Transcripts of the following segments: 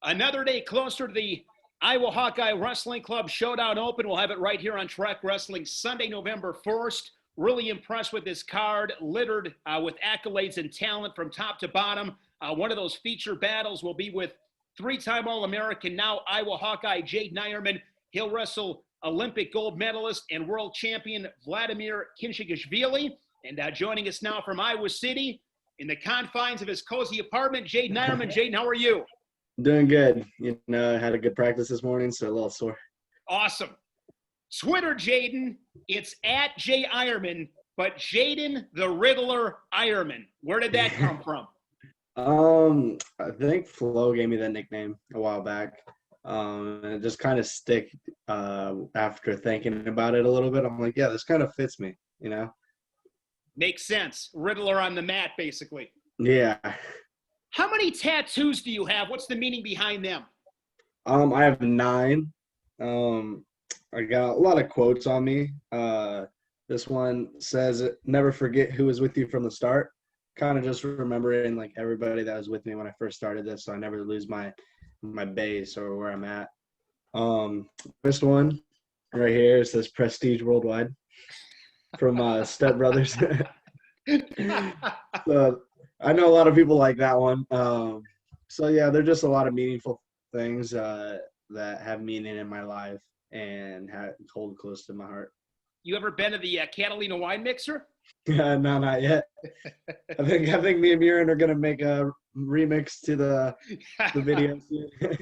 Another day closer to the Iowa Hawkeye Wrestling Club Showdown Open. We'll have it right here on Trackwrestling Sunday, November 1st. Really impressed with this card, littered with accolades and talent from top to bottom. One of those feature battles will be with three-time All-American, now Iowa Hawkeye Jaydin Eierman. He'll wrestle Olympic gold medalist and world champion Vladimer Khinchegashvili. And joining us now from Iowa City, in the confines of his cozy apartment, Jaydin Eierman. Jaydin, how are you? Doing good. I had a good practice this morning, so a little sore. Awesome. Twitter, Jaydin, it's at J Eierman, but Jaydin the Riddler Ironman. Where did that come from? I think Flo gave me that nickname a while back. And it just kind of stick after thinking about it a little bit. I'm like, yeah, this kind of fits me, Makes sense. Riddler on the mat, basically. Yeah. How many tattoos do you have? What's the meaning behind them? I have 9. I got a lot of quotes on me. This one says, "Never forget who was with you from the start." Kind of just remembering like everybody that was with me when I first started this, so I never lose my base or where I'm at. First one right here says "Prestige Worldwide" from Step Brothers. So I know a lot of people like that one. So yeah, they're just a lot of meaningful things that have meaning in my life and hold close to my heart. You ever been to the Catalina wine mixer? No, not yet. I think me and Murin are gonna make a remix to the video soon.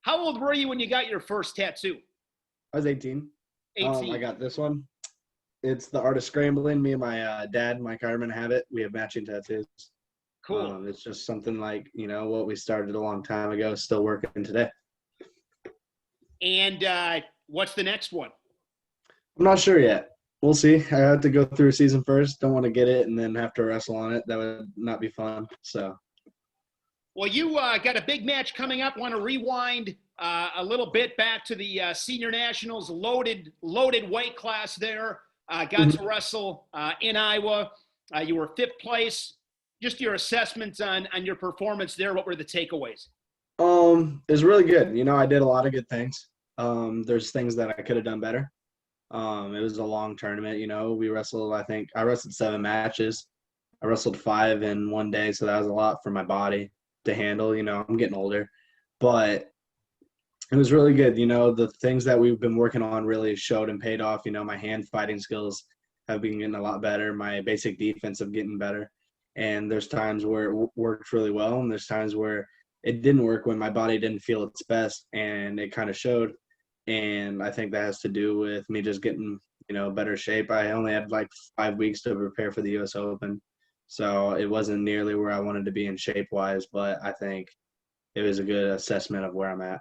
How old were you when you got your first tattoo? I was 18. 18. I got this one. It's the Art of Scrambling. Me and my dad, Mike Eierman, have it. We have matching tattoos. Cool. It's just something like, what we started a long time ago, still working today. And what's the next one? I'm not sure yet. We'll see. I have to go through a season first. Don't want to get it and then have to wrestle on it. That would not be fun. So. Well, you got a big match coming up. Want to rewind a little bit back to the Senior Nationals, loaded weight class there. Got to wrestle in Iowa. You were 5th place. Just your assessments on your performance there. What were the takeaways? It was really good. I did a lot of good things. There's things that I could have done better. It was a long tournament. We wrestled, I wrestled 7 matches. I wrestled 5 in one day, so that was a lot for my body to handle. I'm getting older. But it was really good. The things that we've been working on really showed and paid off. My hand fighting skills have been getting a lot better. My basic defense have getting better. And there's times where it worked really well, and there's times where it didn't work when my body didn't feel its best, and it kind of showed. And I think that has to do with me just getting, better shape. I only had like 5 weeks to prepare for the US Open, so it wasn't nearly where I wanted to be in shape-wise, but I think it was a good assessment of where I'm at.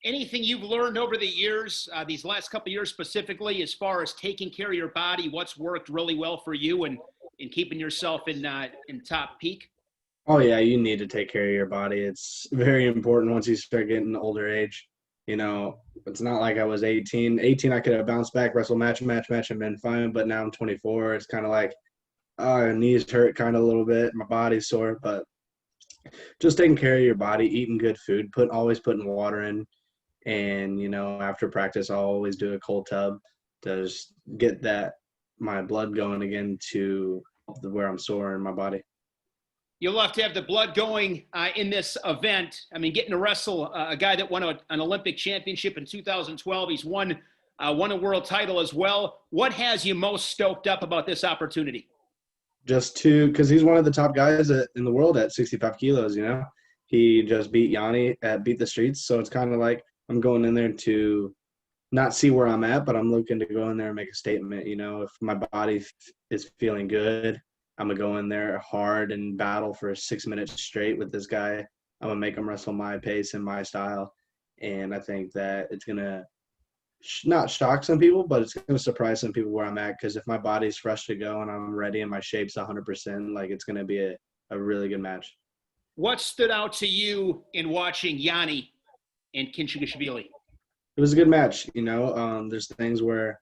Anything you've learned over the years, these last couple of years specifically, as far as taking care of your body, what's worked really well for you and in keeping yourself in top peak? Oh, yeah, you need to take care of your body. It's very important once you start getting older age. It's not like I was 18. 18, I could have bounced back, wrestled match, and been fine. But now I'm 24. It's kind of like knees hurt kind of a little bit. My body's sore. But just taking care of your body, eating good food, always putting water in. And, after practice, I'll always do a cold tub to just get my blood going again to where I'm sore in my body. You'll have to have the blood going in this event. I mean, getting to wrestle a guy that won an Olympic championship in 2012. He's won a world title as well. What has you most stoked up about this opportunity? Just because he's one of the top guys in the world at 65 kilos, He just beat Yanni at Beat the Streets. So it's kind of like I'm going in there to not see where I'm at, but I'm looking to go in there and make a statement. If my body is feeling good, I'm going to go in there hard and battle for 6 minutes straight with this guy. I'm going to make him wrestle my pace and my style. And I think that it's going to not shock some people, but it's going to surprise some people where I'm at. Because if my body's fresh to go and I'm ready and my shape's 100%, like it's going to be a really good match. What stood out to you in watching Yanni and Khinchegashvili? It was a good match. There's things where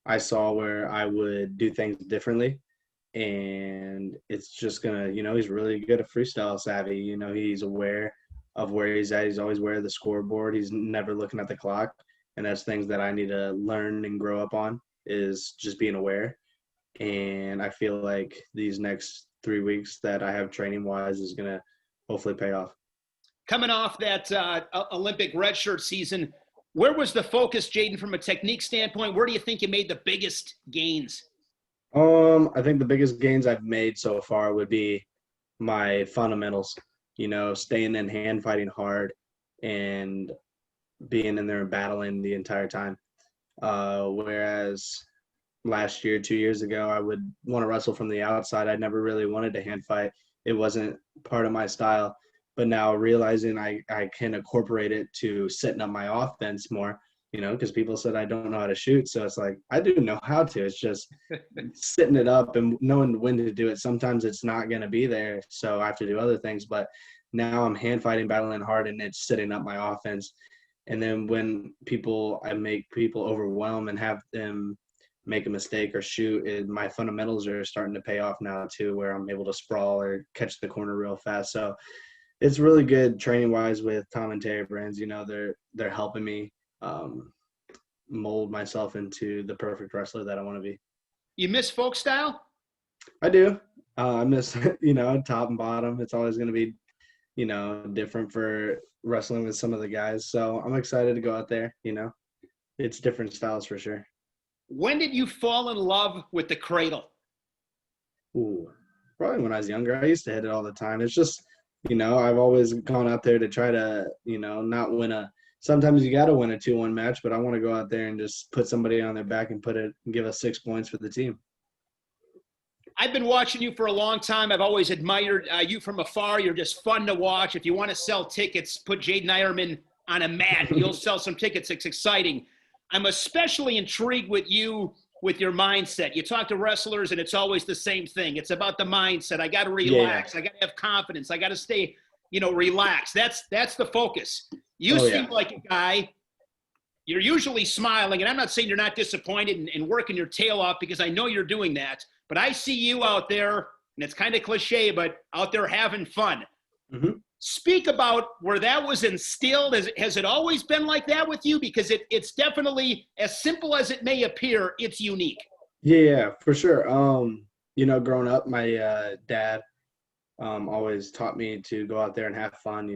I saw where I would do things differently. And it's just going to, he's really good at freestyle savvy. He's aware of where he's at. He's always aware of the scoreboard. He's never looking at the clock. And that's things that I need to learn and grow up on, is just being aware. And I feel like these next 3 weeks that I have training wise is going to hopefully pay off. Coming off that Olympic redshirt season, where was the focus, Jaydin, from a technique standpoint? Where do you think you made the biggest gains? I think the biggest gains I've made so far would be my fundamentals, staying in, hand fighting hard, and being in there and battling the entire time. Whereas last year, 2 years ago, I would want to wrestle from the outside. I never really wanted to hand fight. It wasn't part of my style. But now realizing I can incorporate it to setting up my offense more, because people said I don't know how to shoot. So it's like, I do know how to. It's just setting it up and knowing when to do it. Sometimes it's not going to be there, so I have to do other things. But now I'm hand fighting, battling hard, and it's setting up my offense. And then when I make people overwhelm and have them make a mistake or shoot, my fundamentals are starting to pay off now too, where I'm able to sprawl or catch the corner real fast. So it's really good training wise with Tom and Terry Brands. They're helping me mold myself into the perfect wrestler that I want to be. You miss folk style? I do. I miss, top and bottom. It's always going to be, different for wrestling with some of the guys. So I'm excited to go out there. It's different styles for sure. When did you fall in love with the Cradle? Ooh, probably when I was younger. I used to hit it all the time. It's just, I've always gone out there to try to, not win sometimes you got to win a 2-1 match, but I want to go out there and just put somebody on their back and give us 6 points for the team. I've been watching you for a long time. I've always admired you from afar. You're just fun to watch. If you want to sell tickets, put Jaydin Eierman on a mat. You'll sell some tickets. It's exciting. I'm especially intrigued with you, with your mindset. You talk to wrestlers, and it's always the same thing. It's about the mindset. I got to relax. Yeah. I got to have confidence. I got to stay, relaxed. That's the focus. You seem like a guy. You're usually smiling, and I'm not saying you're not disappointed and working your tail off, because I know you're doing that. But I see you out there, and it's kind of cliche, but out there having fun. Mm-hmm. Speak about where that was instilled. Has it always been like that with you? Because it's definitely, as simple as it may appear, it's unique. Yeah, for sure. Growing up, my dad always taught me to go out there and have fun.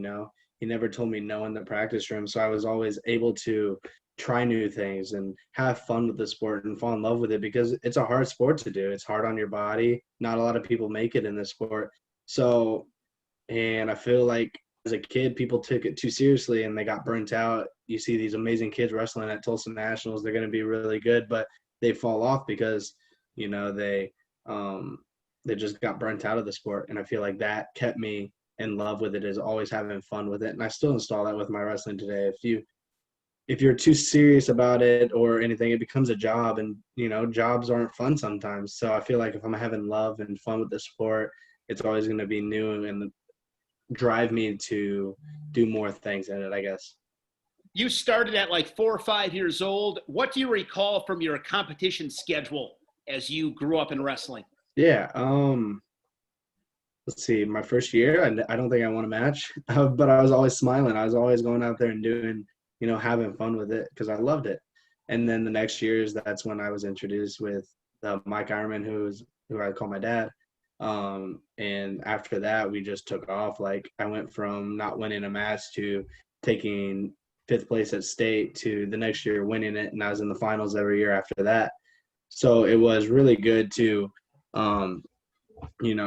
He never told me no in the practice room. So I was always able to try new things and have fun with the sport and fall in love with it, because it's a hard sport to do. It's hard on your body. Not a lot of people make it in this sport. So, and I feel like as a kid, people took it too seriously and they got burnt out. You see these amazing kids wrestling at Tulsa Nationals. They're going to be really good, but they fall off because, they just got burnt out of the sport. And I feel like that kept me in love with it, is always having fun with it. And I still install that with my wrestling today. If you're too serious about it or anything, it becomes a job, and, jobs aren't fun sometimes. So I feel like if I'm having love and fun with the sport, it's always going to be new and drive me to do more things in it, I guess. You started at like 4 or 5 years old. What do you recall from your competition schedule as you grew up in wrestling? Yeah. Let's see. My first year, I don't think I won a match, but I was always smiling. I was always going out there and doing, having fun with it, because I loved it. And then the next years, that's when I was introduced with Mike Eierman, who I call my dad. And after that, we just took off. Like, I went from not winning a match to taking 5th place at state to the next year winning it. And I was in the finals every year after that. So it was really good to,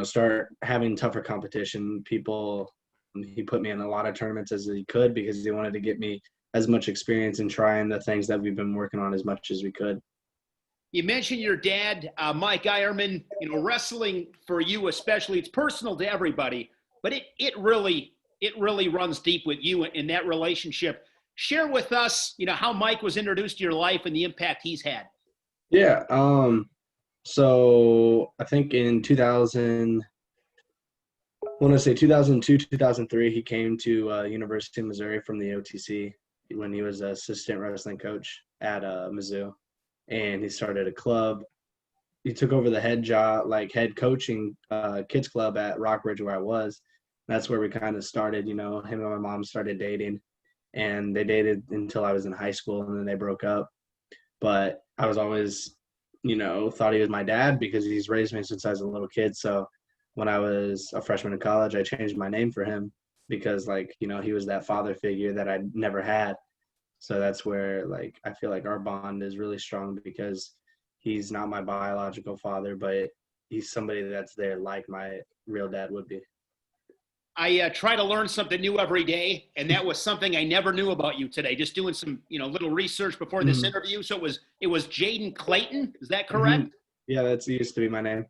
start having tougher competition. He put me in a lot of tournaments as he could, because he wanted to get me as much experience in trying the things that we've been working on as much as we could. You mentioned your dad, Mike Eierman. Wrestling for you especially, it's personal to everybody, but it really runs deep with you in that relationship. Share with us, how Mike was introduced to your life and the impact he's had. Yeah. So I think in 2002, 2003, he came to University of Missouri from the OTC when he was an assistant wrestling coach at Mizzou. And he started a club. He took over the head coaching kids club at Rockbridge, where I was. That's where we kind of started. You know, him and my mom started dating, and they dated until I was in high school, and then they broke up. But I was always, you know, thought he was my dad because he's raised me since I was a little kid. So when I was a freshman in college, I changed my name for him because, like, you know, he was that father figure that I never had. So that's where, like, I feel like our bond is really strong because he's not my biological father, but he's somebody that's there like my real dad would be. I try to learn something new every day, and that was something I never knew about you today. Just doing some, little research before this Mhm. interview. So it was Jaydin Clayton. Is that correct? Mhm. Yeah, that's used to be my name.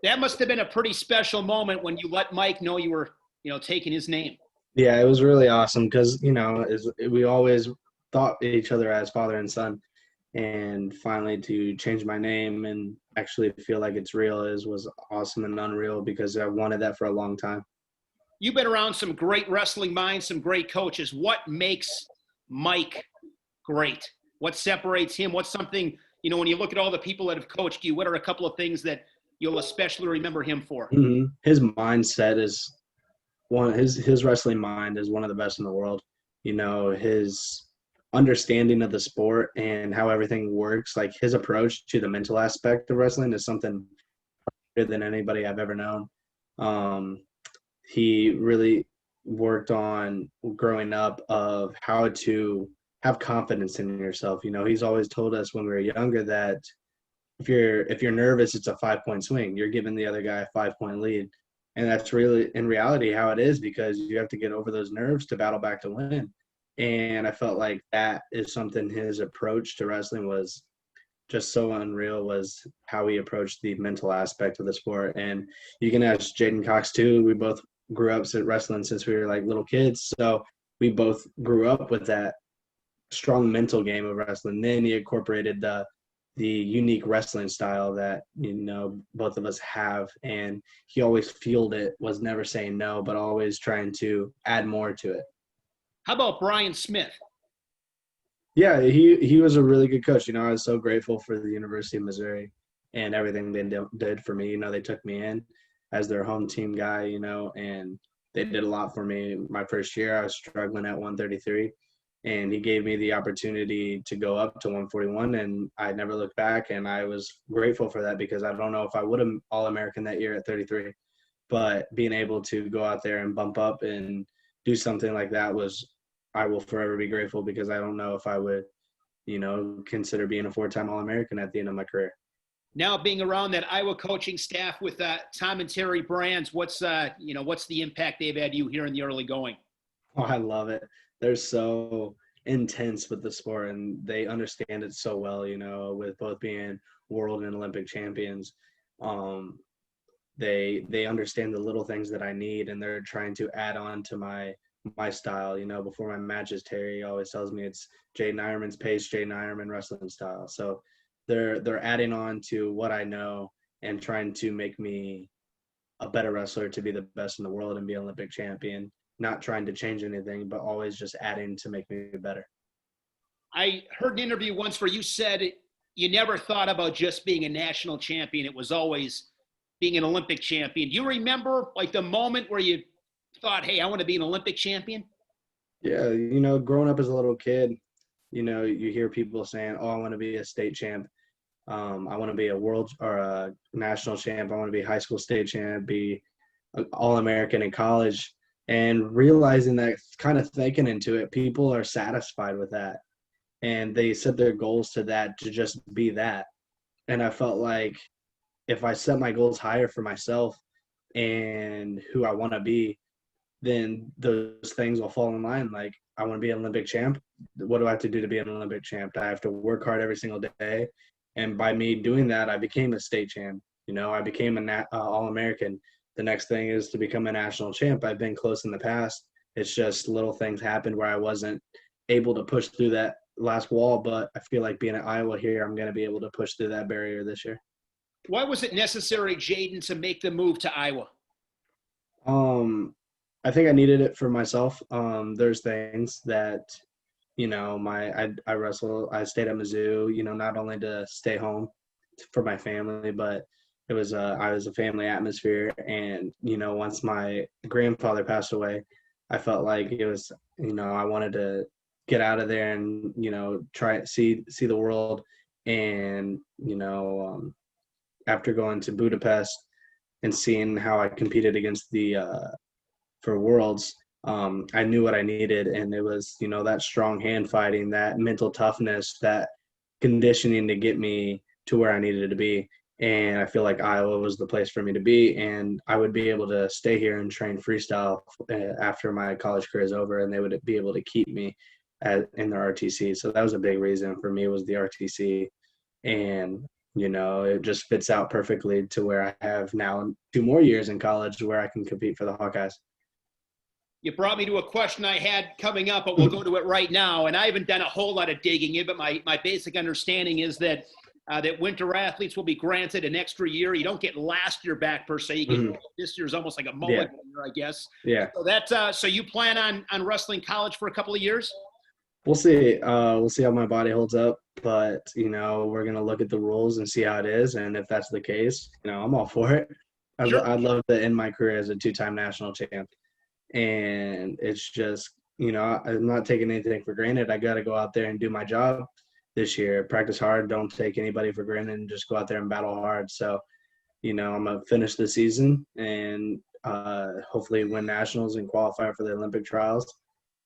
That must have been a pretty special moment when you let Mike know you were, taking his name. Yeah, it was really awesome because, you know, we always thought each other as father and son. And finally to change my name and actually feel like it's real was awesome and unreal because I wanted that for a long time. You've been around some great wrestling minds, some great coaches. What makes Mike great? What separates him? What's something, when you look at all the people that have coached you, what are a couple of things that you'll especially remember him for? His mindset is his wrestling mind is one of the best in the world. You know, his understanding of the sport and how everything works, like his approach to the mental aspect of wrestling is something better than anybody I've ever known. Um, he really worked on growing up of how to have confidence in yourself. You know, he's always told us when we were younger that if you're nervous, it's a 5-point swing. You're giving the other guy a 5-point lead. And that's really in reality how it is because you have to get over those nerves to battle back to win. And I felt like that is something his approach to wrestling was just so unreal was how he approached the mental aspect of the sport. And you can ask Jaden Cox too. We both grew up wrestling since we were like little kids. So we both grew up with that strong mental game of wrestling. Then he incorporated the unique wrestling style that, you know, both of us have. And he always fueled it, was never saying no, but always trying to add more to it. How about Brian Smith? Yeah, he was a really good coach. You know, I was so grateful for the University of Missouri and everything they did for me. You know, they took me in as their home team guy, you know, and they did a lot for me. My first year, I was struggling at 133, and he gave me the opportunity to go up to 141, and I never looked back. And I was grateful for that because I don't know if I would have All-American that year at 33, but being able to go out there and bump up and do something like that I will forever be grateful because I don't know if I would, you know, consider being a 4-time All-American at the end of my career. Now being around that Iowa coaching staff with Tom and Terry Brands, what's the impact they've had you here in the early going? Oh, I love it. They're so intense with the sport and they understand it so well, you know, with both being world and Olympic champions. Um, they understand the little things that I need and they're trying to add on to my style. You know, before my matches, Terry always tells me it's Jaydin Eierman's pace, Jaydin Eierman wrestling style. So they're adding on to what I know and trying to make me a better wrestler to be the best in the world and be an Olympic champion. Not trying to change anything, but always just adding to make me better. I heard an interview once where you said you never thought about just being a national champion. It was always being an Olympic champion. Do you remember like the moment where you thought, hey, I want to be an Olympic champion? Yeah, you know, growing up as a little kid, you know, you hear people saying, "Oh, I want to be a state champ. I want to be a world or a national champ. I want to be high school state champ, be an All-American in college." And realizing that, kind of thinking into it, people are satisfied with that, and they set their goals to that to just be that. And I felt like if I set my goals higher for myself and who I want to be, then those things will fall in line. Like, I want to be an Olympic champ. What do I have to do to be an Olympic champ? I have to work hard every single day. And by me doing that, I became a state champ. You know, I became an All-American. The next thing is to become a national champ. I've been close in the past. It's just little things happened where I wasn't able to push through that last wall. But I feel like being at Iowa here, I'm going to be able to push through that barrier this year. Why was it necessary, Jaydin, to make the move to Iowa? Um, I think I needed it for myself. There's things that, you know, I wrestle. I stayed at Mizzou, you know, not only to stay home for my family, but I was a family atmosphere. And, you know, once my grandfather passed away, I felt like it was, you know, I wanted to get out of there and, you know, see the world. And, you know, after going to Budapest and seeing how I competed against for Worlds, I knew what I needed. And it was, you know, that strong hand fighting, that mental toughness, that conditioning to get me to where I needed to be. And I feel like Iowa was the place for me to be. And I would be able to stay here and train freestyle after my college career is over, and they would be able to keep me in the RTC. So that was a big reason for me, was the RTC. And, you know, it just fits out perfectly to where I have now 2 more years in college where I can compete for the Hawkeyes. You brought me to a question I had coming up, but we'll go to it right now. And I haven't done a whole lot of digging in, but my basic understanding is that that winter athletes will be granted an extra year. You don't get last year back per se. You get this year's almost like a mulligan year, I guess. Yeah. So so you plan on wrestling college for a couple of years? We'll see. We'll see how my body holds up, but, you know, we're going to look at the rules and see how it is. And if that's the case, you know, I'm all for it. Sure. I'd love to end my career as a 2-time national champ. And it's just, you know, I'm not taking anything for granted. I got to go out there and do my job this year, practice hard, don't take anybody for granted, and just go out there and battle hard. So, you know, I'm going to finish the season and hopefully win nationals and qualify for the Olympic trials.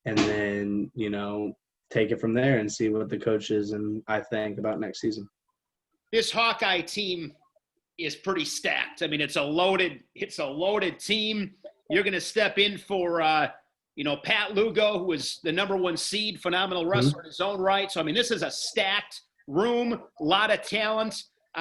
And then, you know, take it from there and see what the coaches and I think about next season. This Hawkeye team is pretty stacked. I mean, it's a loaded team. You're going to step in for, you know, Pat Lugo, who is the #1 seed, phenomenal wrestler in his own right. So, I mean, this is a stacked room, a lot of talent.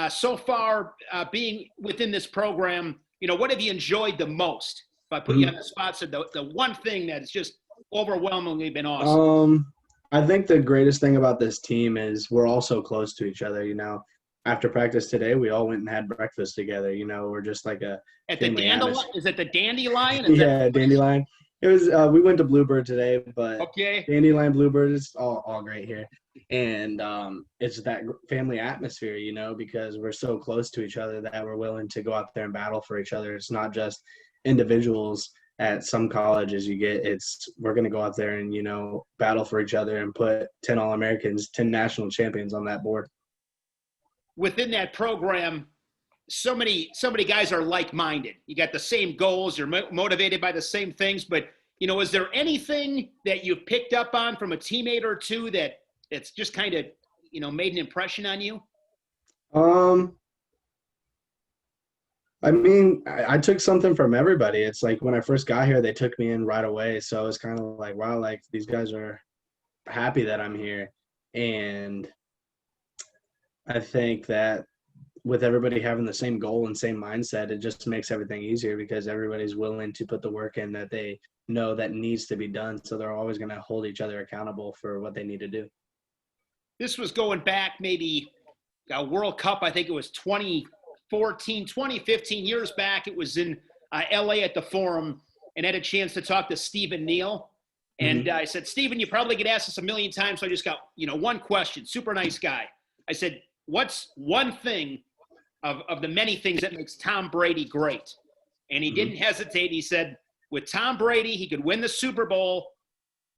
So far, being within this program, you know, what have you enjoyed the most? If I put you on the spot, so the one thing that has just overwhelmingly been awesome. I think the greatest thing about this team is we're all so close to each other. You know, after practice today, we all went and had breakfast together. You know, we're just like a at the Dandelion. Is it the Dandelion? Dandelion. It was. We went to Bluebird today, but okay. Dandelion, Bluebird is all great here, and it's that family atmosphere. You know, because we're so close to each other that we're willing to go out there and battle for each other. It's not just individuals. At some colleges we're going to go out there and, you know, battle for each other and put 10 All-Americans, 10 national champions on that board. Within that program, so many guys are like-minded. You got the same goals. You're motivated by the same things. But, you know, is there anything that you've picked up on from a teammate or two that's just kind of, you know, made an impression on you? I mean, I took something from everybody. It's like when I first got here, they took me in right away. So it was kind of like, wow, like these guys are happy that I'm here. And I think that with everybody having the same goal and same mindset, it just makes everything easier because everybody's willing to put the work in that they know that needs to be done. So they're always going to hold each other accountable for what they need to do. This was going back maybe a World Cup. I think it was 2015 years back. It was in LA at the Forum, and had a chance to talk to Stephen Neal. And I said, Stephen, you probably get asked this a million times. So I just got, you know, one question. Super nice guy. I said, what's one thing of the many things that makes Tom Brady great? And he didn't hesitate. He said, with Tom Brady, he could win the Super Bowl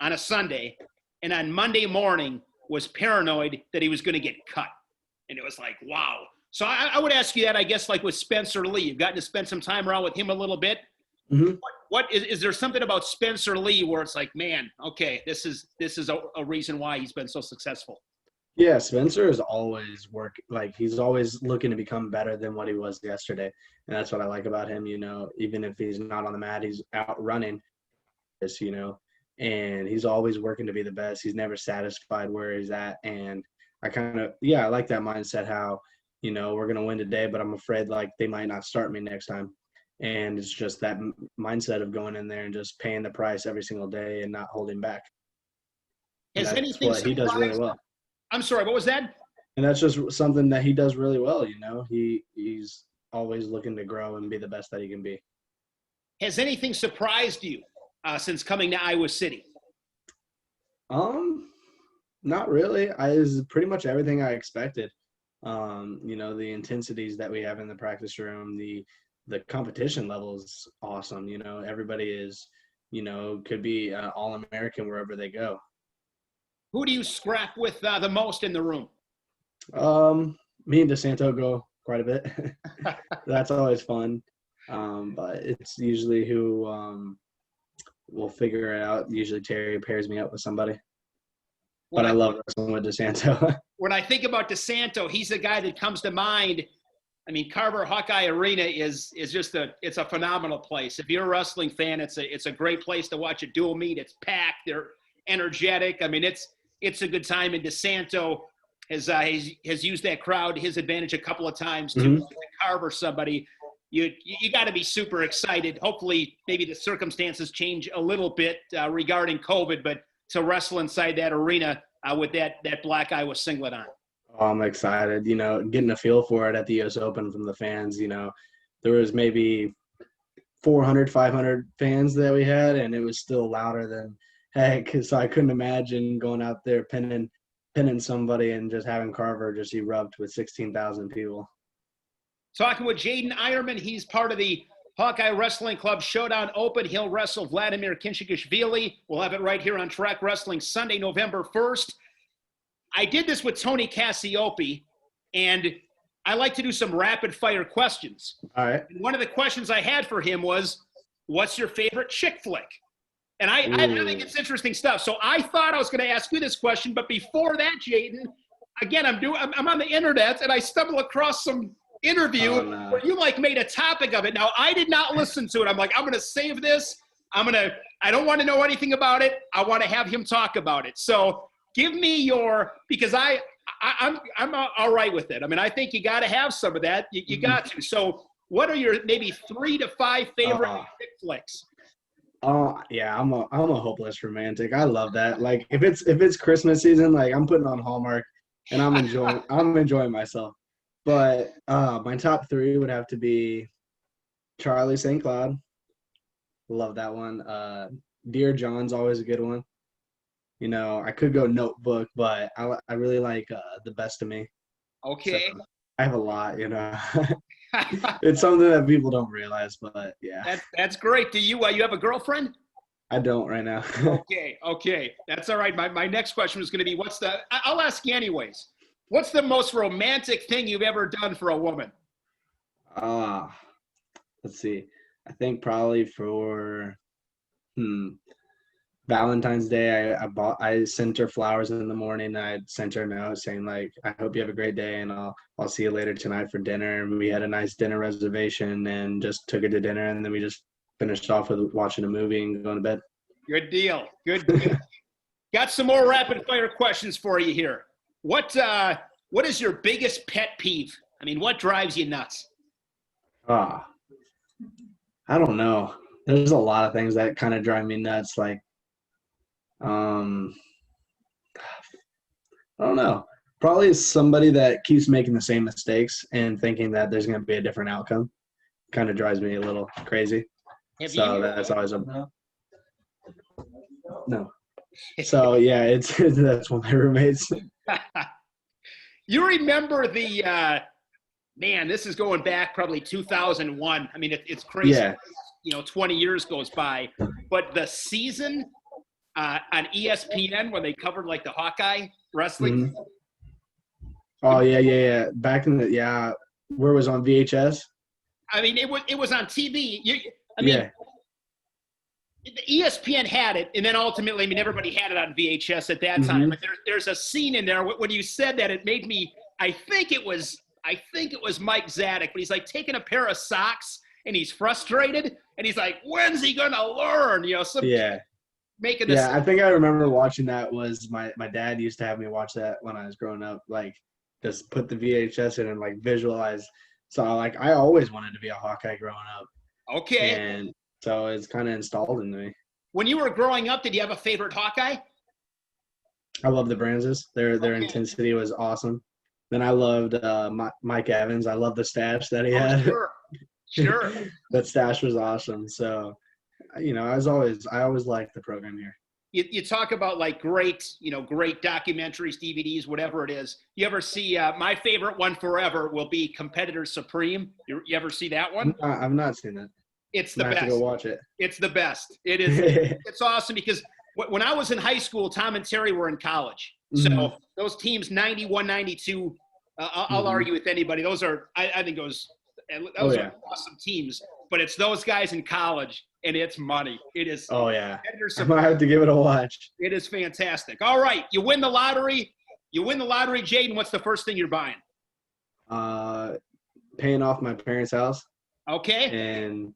on a Sunday, and on Monday morning was paranoid that he was going to get cut. And it was like, wow. So I would ask you that, I guess, like with Spencer Lee. You've gotten to spend some time around with him a little bit. What is there something about Spencer Lee where it's like, man, okay, this is a reason why he's been so successful? Yeah, Spencer is always he's always looking to become better than what he was yesterday. And that's what I like about him, you know, even if he's not on the mat, he's out running, you know, and he's always working to be the best. He's never satisfied where he's at. And I like that mindset, how, you know, we're going to win today, but I'm afraid like they might not start me next time. And it's just that mindset of going in there and just paying the price every single day and not holding back. Has anything what he does really well. I'm sorry, what was that? And that's just something that he does really well, you know. He's always looking to grow and be the best that he can be. Has anything surprised you since coming to Iowa City? Not really. It's pretty much everything I expected. You know, the intensities that we have in the practice room, the competition level is awesome. You know, everybody is, you know, could be All-American wherever they go. Who do you scrap with the most in the room? Me and DeSanto go quite a bit. That's always fun. But it's usually who we'll figure it out. Usually Terry pairs me up with somebody. But I love wrestling with DeSanto. When I think about DeSanto, he's the guy that comes to mind. I mean, Carver Hawkeye Arena is just it's a phenomenal place. If you're a wrestling fan, it's a great place to watch a dual meet. It's packed. They're energetic. I mean, it's a good time. And DeSanto has used that crowd to his advantage a couple of times to Carver somebody. You got to be super excited. Hopefully, maybe the circumstances change a little bit regarding COVID, but to wrestle inside that arena with that black Iowa singlet on. Oh, I'm excited. You know, getting a feel for it at the U.S. Open from the fans. You know, there was maybe 400, 500 fans that we had, and it was still louder than heck. So I couldn't imagine going out there pinning somebody and just having Carver just erupt with 16,000 people. Talking with Jaydin Eierman, he's part of the Hawkeye Wrestling Club Showdown Open. He'll wrestle Vladimer Khinchegashvili. We'll have it right here on Track Wrestling Sunday, November 1st. I did this with Tony Cassiope, and I like to do some rapid-fire questions. All right. And one of the questions I had for him was, what's your favorite chick flick? And I think it's interesting stuff. So I thought I was going to ask you this question, but before that, Jaydin, again, I'm on the internet, and I stumbled across some interview where you made a topic of it. Now, I did not listen to it. I'm like, I'm going to save this. I don't want to know anything about it. I want to have him talk about it. So give me because I'm all right with it. I mean, I think you got to have some of that. You got to. So what are your maybe 3 to 5 favorite chick flicks? Oh yeah, I'm a hopeless romantic. I love that. Like if it's Christmas season, like I'm putting on Hallmark and I'm enjoying myself. But my top 3 would have to be Charlie St. Cloud. Love that one. Dear John's always a good one. You know, I could go Notebook, but I really like The Best of Me. Okay. So I have a lot, you know. It's something that people don't realize, but yeah. That's great. Do you have a girlfriend? I don't right now. Okay. That's all right. My next question was going to be, I'll ask you anyways. What's the most romantic thing you've ever done for a woman? Let's see. I think probably for Valentine's Day, I sent her flowers in the morning. I sent her a note saying like, I hope you have a great day, and I'll see you later tonight for dinner. And we had a nice dinner reservation and just took her to dinner, and then we just finished off with watching a movie and going to bed. Good deal. Got some more rapid fire questions for you here. What is your biggest pet peeve? I mean, what drives you nuts? I don't know. There's a lot of things that kind of drive me nuts. Like, I don't know. Probably somebody that keeps making the same mistakes and thinking that there's going to be a different outcome. Kind of drives me a little crazy. That's always no. So yeah, that's one of my roommates. You remember this is going back probably 2001. I mean, it's crazy. Yeah. 20 years goes by. But the season on ESPN when they covered like the Hawkeye Wrestling. Mm-hmm. Oh, yeah. Back in where it was on VHS? I mean, it was on TV. The ESPN had it, and then ultimately, everybody had it on VHS at that time. But there's a scene in there when you said that, it made me. I think it was Mike Zadek, but he's like taking a pair of socks and he's frustrated, and he's like, "When's he gonna learn?" Making this. Yeah, I think I remember watching that. Was my dad used to have me watch that when I was growing up, like just put the VHS in and like visualize. So like I always wanted to be a Hawkeye growing up. Okay. And so it's kind of installed in me. When you were growing up, did you have a favorite Hawkeye? I love the Branzes. Their intensity was awesome. Then I loved Mike Evans. I love the stash that he had. Sure. That stash was awesome. So, I always liked the program here. you talk about like great documentaries, DVDs, whatever it is. You ever see my favorite one forever will be Competitor Supreme. You ever see that one? I've not seen that. It's I the have to best. go watch it. It's the best. It is. It's awesome because when I was in high school, Tom and Terry were in college. So those teams, 91, 92, I'll argue with anybody. Those are, I think those are awesome teams. But it's those guys in college, and it's money. It is. Oh, yeah. I might have to give it a watch. It is fantastic. All right. You win the lottery. Jaydin. What's the first thing you're buying? Paying off my parents' house. Okay. And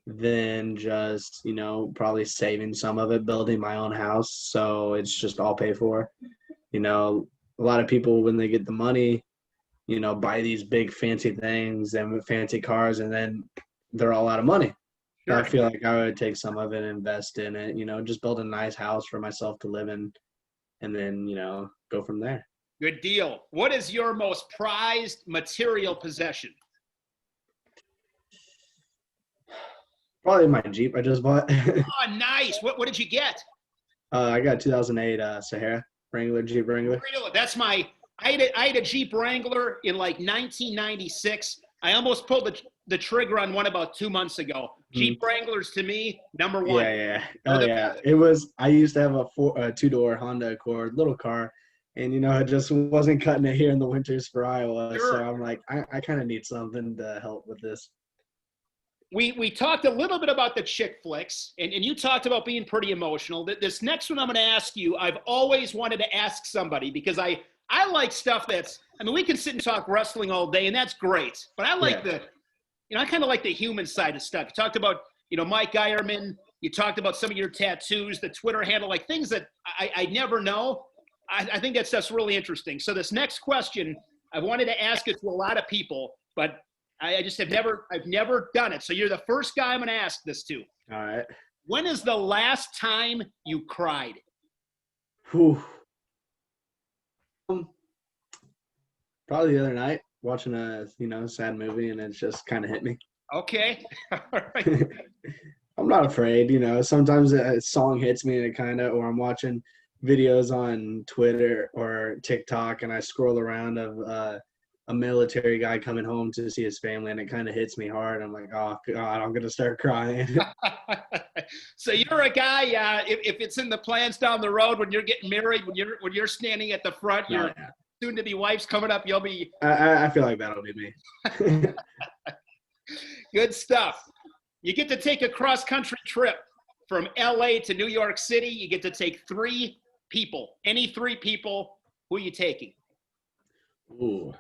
then just, probably saving some of it, building my own house. So it's just all paid for. A lot of people, when they get the money, buy these big fancy things and fancy cars, and then they're all out of money. Sure. I feel like I would take some of it and invest in it, just build a nice house for myself to live in, and then, go from there. Good deal. What is your most prized material possession? Probably my Jeep I just bought. Oh, nice. What did you get? I got a 2008 Sahara Wrangler, Jeep Wrangler. That's I had a Jeep Wrangler in like 1996. I almost pulled the trigger on one about 2 months ago. Jeep Wranglers to me, number one. Yeah. Oh, yeah. I used to have a two-door Honda Accord, little car, and, it just wasn't cutting it here in the winters for Iowa. Sure. So I'm like, I kind of need something to help with this. We talked a little bit about the chick flicks, and you talked about being pretty emotional. This next one I'm going to ask you, I've always wanted to ask somebody because I like stuff we can sit and talk wrestling all day, and that's great. But I like I kind of like the human side of stuff. You talked about, Mike Eierman. You talked about some of your tattoos, the Twitter handle, like things that I never know. I think that's just really interesting. So this next question, I wanted to ask it to a lot of people, but I just I've never done it. So you're the first guy I'm going to ask this to. All right. When is the last time you cried? Whew. Probably the other night, watching a, sad movie, and it just kind of hit me. Okay. All right. I'm not afraid, sometimes a song hits me and or I'm watching videos on Twitter or TikTok and I scroll around of a military guy coming home to see his family, and it kind of hits me hard. I'm like, oh God, I'm going to start crying. So you're a guy, if it's in the plans down the road when you're getting married, when you're standing at the front, your soon-to-be wife's coming up, you'll be... I feel like that'll be me. Good stuff. You get to take a cross-country trip from L.A. to New York City. You get to take 3 people. Any 3 people, who are you taking? Ooh.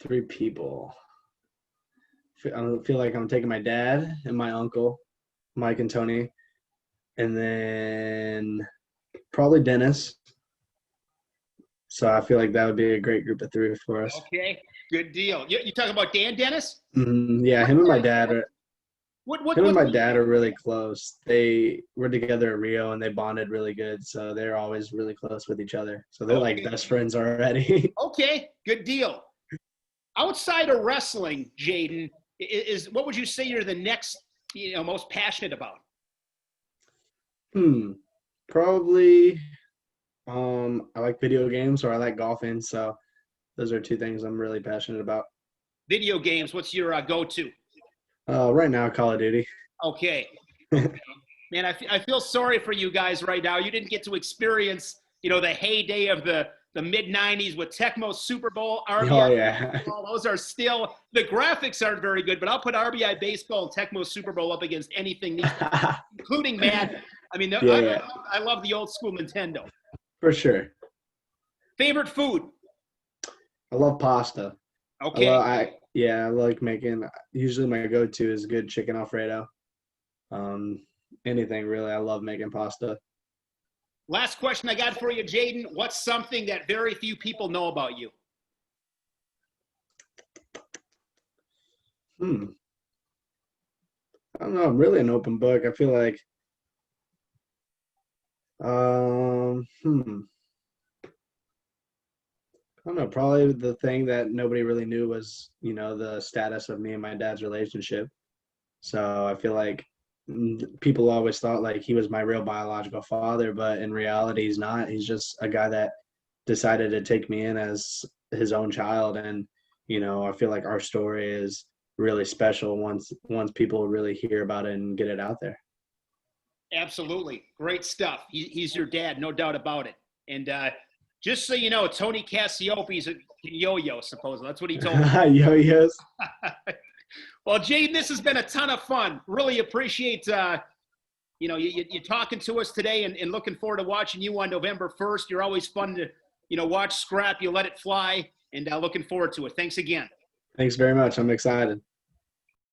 3 people. I feel like I'm taking my dad and my uncle, Mike and Tony, and then probably Dennis. So I feel like that would be a great group of 3 for us. Okay, good deal. You talking about Dan Dennis? Yeah, him and my dad are. Him and my dad are really close. They were together at Rio, and they bonded really good. So they're always really close with each other. So they're like best friends already. Okay, good deal. Outside of wrestling, Jaydin, what would you say you're the next, most passionate about? Probably, I like video games, or I like golfing. So those are 2 things I'm really passionate about. Video games. What's your go-to? Right now, Call of Duty. Okay. Man, I feel sorry for you guys right now. You didn't get to experience, the heyday of the mid-'90s with Tecmo Super Bowl, RBI Baseball. Those are still – the graphics aren't very good, but I'll put RBI Baseball and Tecmo Super Bowl up against anything, including Madden. I love the old school Nintendo. For sure. Favorite food? I love pasta. Okay. I like making – usually my go-to is good chicken Alfredo. Anything, really. I love making pasta. Last question I got for you, Jaydin. What's something that very few people know about you? I don't know. I'm really an open book. I feel like I don't know. Probably the thing that nobody really knew was, the status of me and my dad's relationship. So I feel like people always thought like he was my real biological father, but in reality, he's not. He's just a guy that decided to take me in as his own child. And, you know, I feel like our story is really special once people really hear about it and get it out there. Absolutely. Great stuff. He's your dad, no doubt about it. And just so you know, Tony Cassioppi's a yo-yo, supposedly. That's what he told me. Yo-yos. Well, Jaydin, this has been a ton of fun. Really appreciate, you know, you talking to us today, and looking forward to watching you on November 1st. You're always fun to, you know, watch scrap. You let it fly, and looking forward to it. Thanks again. Thanks very much. I'm excited.